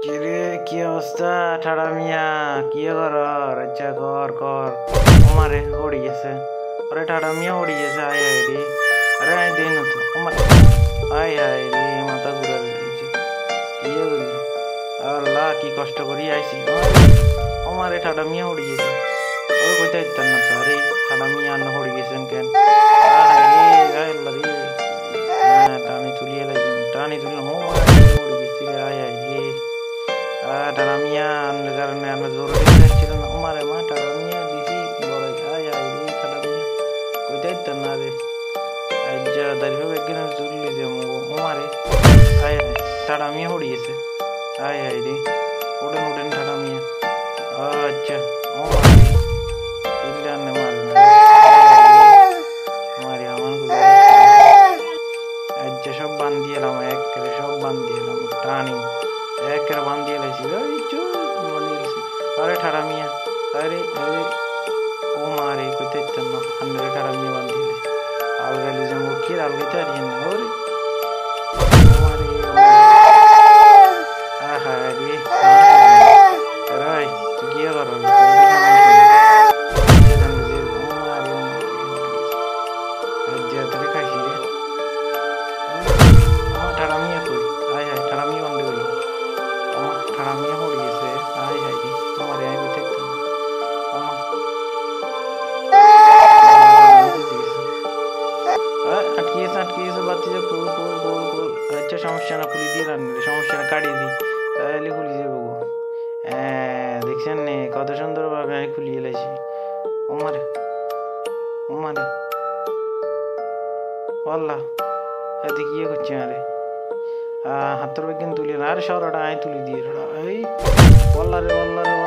কিরে কি অবস্থা ঠাড়া মিয়া কি কর আচ্ছা কর কর আমারে উড়ি গেছে আরে ঠাড়া মিয়া উড়ি গেছে আয় আয় রে আরে আয় দেই না তো আমার আয় আয় রে মাথা ঘুরে গেছে কি বলল আল্লাহ কি কষ্ট করি আইছি আমারে ঠাড়া মিয়া উড়ি গেছে ওই কইতে ইত্তান না তো আরে ঠাড়া মিয়া না উড়ি গেছেন কেন আয় রে আল্লাহ রে টানি তুলিয়ে লাগি টানি তুললাম ও উড়ি গেছি রে আয় আয় রে ঠাড়া মিয়া আনার কারণে আমরা জোর দিচ্ছিল না আমারে মা ঠাড়া মিয়া দিছি বড় আয় আয় রে ঠাড়া মিয়া কইতে ইত্তান না রে আজ্জা দাঁড়িয়ে একদিন চুললি যে আমারে আয় আয় ঠাড়া মিয়া উড়ি গেছে আয় আয় রে উড়েন উড়েন ঠাড়া মিয়া আচ্ছা ও মারি মারি মারি আমার আচ্ছা সব বান্ধি এলাম একেবারে সব বান্ধি এলাম টানি একেবারে বান্ধি এলাইছি আরে ঠাড়া মিয়া আরে আরে ও মারে কইতে ইচ্ছেন না আন্নারে ঠাড়া মিয়া বান্ধি এলে আলগালি যেমন কি আলগাইতে আর না ওরে মারে আহা রে রাই গিয়ে করো সমস্যা না খুলি দিয়ে রান্না সমস্যা না কাটিয়ে দিই তাহলে খুলি যাবো হ্যাঁ দেখছেন নে কত সুন্দরভাবে আমি খুলিয়ে এলাইছি ওমারে ওমারে আল্লাহ এতে কি করছে আরে হাতের বেগিন তুলি না আরে সরাটা আয় তুলি দিয়ে এই বল্লা রে বল্লা রে